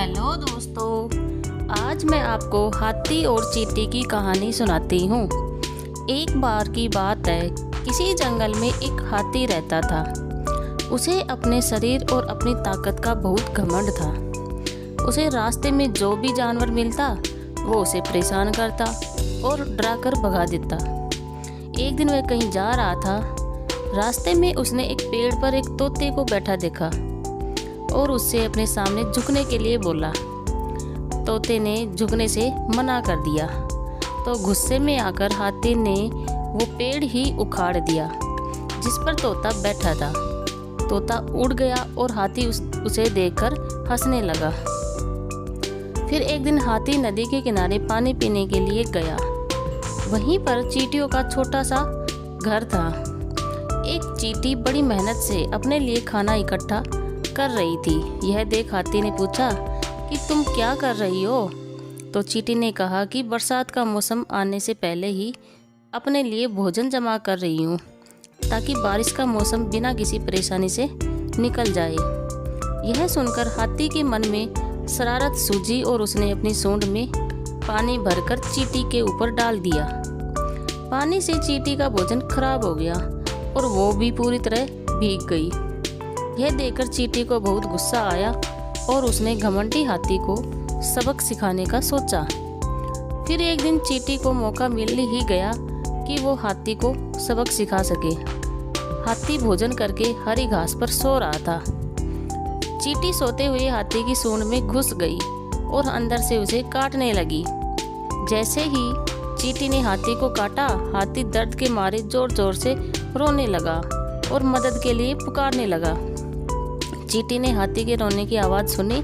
Hello दोस्तों, आज मैं आपको हाथी और चींटी की कहानी सुनाती हूँ। एक बार की बात है, किसी जंगल में एक हाथी रहता था। उसे अपने शरीर और अपनी ताकत का बहुत घमंड था। उसे रास्ते में जो भी जानवर मिलता वो उसे परेशान करता और डराकर भगा देता। एक दिन वह कहीं जा रहा था। रास्ते में उसने एक पेड़ पर एक तोते को बैठा देखा और उससे अपने सामने झुकने के लिए बोला। तोते ने झुकने से मना कर दिया तो गुस्से में आकर हाथी ने वो पेड़ ही उखाड़ दिया जिस पर तोता बैठा था। तोता उड़ गया और हाथी उसे देखकर हंसने लगा। फिर एक दिन हाथी नदी के किनारे पानी पीने के लिए गया। वहीं पर चींटियों का छोटा सा घर था। एक चींटी बड़ी मेहनत से अपने लिए खाना इकट्ठा कर रही थी। यह देख हाथी ने पूछा कि तुम क्या कर रही हो? तो चींटी ने कहा कि बरसात का मौसम आने से पहले ही अपने लिए भोजन जमा कर रही हूँ ताकि बारिश का मौसम बिना किसी परेशानी से निकल जाए। यह सुनकर हाथी के मन में शरारत सूझी और उसने अपनी सूंड में पानी भरकर चींटी के ऊपर डाल दिया। पानी से चींटी का भोजन खराब हो गया और वो भी पूरी तरह भीग गई। यह देखकर चींटी को बहुत गुस्सा आया और उसने घमंडी हाथी को सबक सिखाने का सोचा। फिर एक दिन चींटी को मौका मिल ही गया कि वो हाथी को सबक सिखा सके। हाथी भोजन करके हरी घास पर सो रहा था। चींटी सोते हुए हाथी की सूंड में घुस गई और अंदर से उसे काटने लगी। जैसे ही चींटी ने हाथी को काटा, हाथी दर्द के मारे जोर जोर से रोने लगा और मदद के लिए पुकारने लगा। चींटी ने हाथी के रोने की आवाज़ सुनी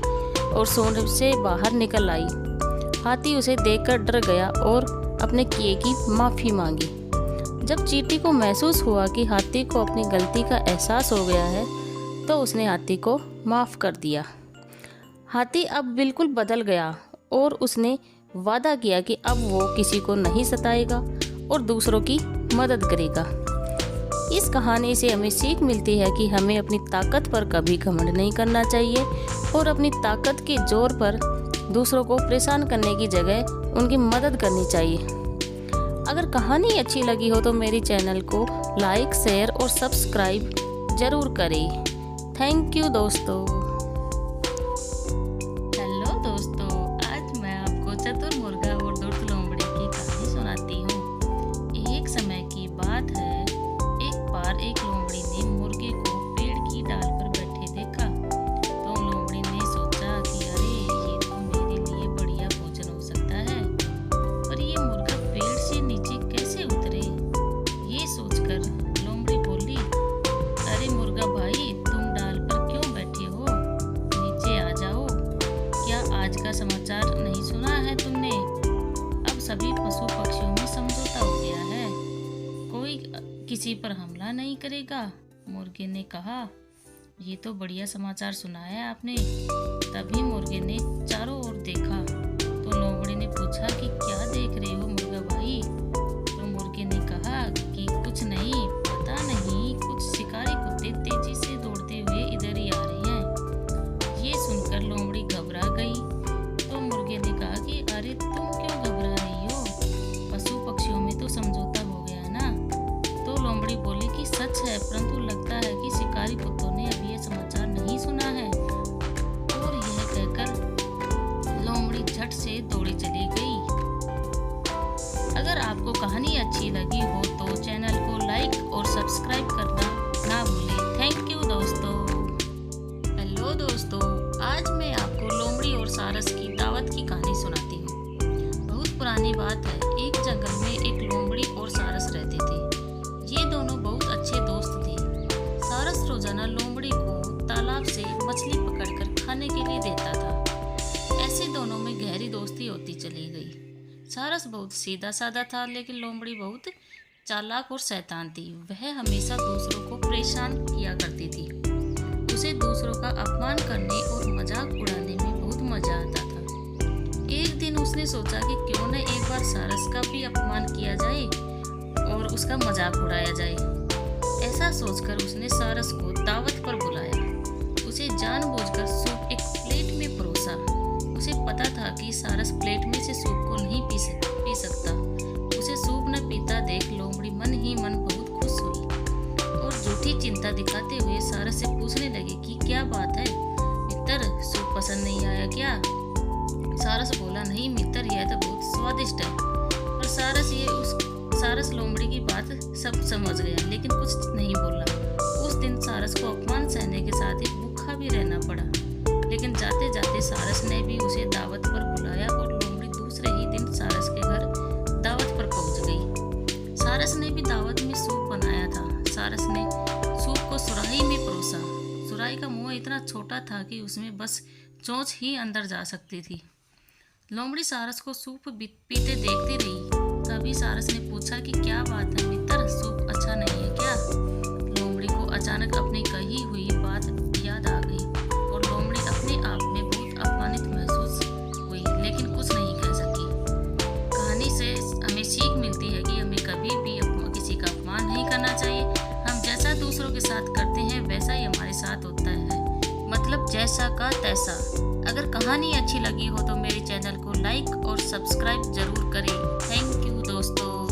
और सूंड से बाहर निकल आई। हाथी उसे देखकर डर गया और अपने किए की माफ़ी मांगी। जब चींटी को महसूस हुआ कि हाथी को अपनी गलती का एहसास हो गया है तो उसने हाथी को माफ़ कर दिया। हाथी अब बिल्कुल बदल गया और उसने वादा किया कि अब वो किसी को नहीं सताएगा और दूसरों की मदद करेगा। इस कहानी से हमें सीख मिलती है कि हमें अपनी ताकत पर कभी घमंड नहीं करना चाहिए और अपनी ताकत के जोर पर दूसरों को परेशान करने की जगह उनकी मदद करनी चाहिए। अगर कहानी अच्छी लगी हो तो मेरी चैनल को लाइक, शेयर और सब्सक्राइब ज़रूर करें। थैंक यू दोस्तों। हेलो दोस्तों, आज मैं आपको चतुर मुर्गा और धूर्त लोमड़ी की कहानी सुनाती हूँ। एक समय की बात है, एक लोमड़ी ने मुर्गे को पेड़ की डाल पर बैठे देखा। तो लोमड़ी ने सोचा कि अरे ये तो मेरे लिए बढ़िया भोजन हो सकता है, पर ये मुर्गा पेड़ से नीचे कैसे उतरे? ये सोचकर लोमड़ी बोली, अरे मुर्गा भाई, तुम डाल पर क्यों बैठे हो? नीचे आ जाओ। क्या आज का समाचार नहीं सुना है तुमने? अब सभी पशु पक्षियों में समझौता हो गया है, कोई किसी पर हमला नहीं करेगा। मुर्गे ने कहा, ये तो बढ़िया समाचार सुना है आपने। तभी मुर्गे ने चारों ओर देखा तो लोमड़ी ने पूछा कि क्या देख रहे हो मुर्गा भाई? तो मुर्गे ने कहा कि कुछ नहीं, पता नहीं, कुछ शिकारी कुत्ते तेजी से दौड़ते हुए इधर ही आ रहे हैं। ये सुनकर लोमड़ी घबरा गई। तो मुर्गे ने कहा कि अरे तुम क्यों घबरा रही हो? पशु पक्षियों में तो समझौता हो गया ना। तो लोमड़ी बोली कि सच है, परंतु लगता है कि शिकारी कुत्तों ने अभी ये समाचार नहीं सुना है। और यह कहकर लोमड़ी झट से दौड़ी चली गई। अगर आपको कहानी अच्छी लगी हो तो चैनल को लाइक और सब्सक्राइब करना ना भूलें। थैंक यू दोस्तों। हेलो दोस्तों, आज मैं आपको लोमड़ी और सारस की दावत की कहानी सुनाती हूँ। बहुत पुरानी बात है, एक जंगल में एक लोमड़ी और सारस रहते थे। ये दोनों बहुत अच्छे दोस्त थे। सारस रोजाना लोमड़ी को तालाब से मछली पकड़कर खाने के लिए देता था। ऐसे दोनों में गहरी दोस्ती होती चली गई। सारस बहुत सीधा साधा था, लेकिन लोमड़ी बहुत चालाक और शैतान थी। वह हमेशा दूसरों को परेशान किया करती थी। उसे दूसरों का अपमान करने और मजाक उड़ाने में बहुत मजा आता था। एक दिन उसने सोचा कि क्यों न एक बार सारस का भी अपमान किया जाए और उसका मजाक उड़ाया जाए। ऐसा सोचकर उसने सारस को दावत पर बुलाया। उसे जानबूझकर सूप एक प्लेट में परोसा। सारस प्लेट में से सूप को नहीं पी सकता। उसे सूप न पीता देख लोमड़ी मन ही मन बहुत खुश हुई और झूठी चिंता दिखाते हुए सारस से पूछने लगी कि क्या बात है मित्र, सूप पसंद नहीं आया क्या? सारस बोला, नहीं मित्र, यह तो बहुत स्वादिष्ट है। और सारस लोमड़ी की बात सब समझ गया लेकिन कुछ नहीं बोला। उस दिन सारस को अपमान सहने के साथ ही भूखा भी रहना पड़ा। लेकिन जाते जाते सारस ने भी उसे दावत पर बुलाया और लोमड़ी दूसरे ही दिन सारस के घर दावत पर पहुंच गई। सारस ने भी दावत में सूप बनाया था। सारस ने सूप को सुराही में परोसा। सुराही का मुंह इतना छोटा था कि उसमें बस चोंच ही अंदर जा सकती थी। लोमड़ी सारस को सूप पीते देखती रही। तभी सारस ने पूछा कि क्या बात है मित्र, सूप अच्छा नहीं है क्या? लोमड़ी को अचानक अपनी कही हुई बात याद आ गई और लोमड़ी अपने आप में बहुत अपमानित महसूस हुई लेकिन कुछ नहीं कह सकी। कहानी से हमें सीख मिलती है कि हमें कभी भी किसी का अपमान नहीं करना चाहिए। हम जैसा दूसरों के साथ करते हैं वैसा ही हमारे साथ होता है, मतलब जैसा का तैसा। अगर कहानी अच्छी लगी हो तो मेरे चैनल को लाइक और सब्सक्राइब जरूर करें। थैंक यू दोस्तों।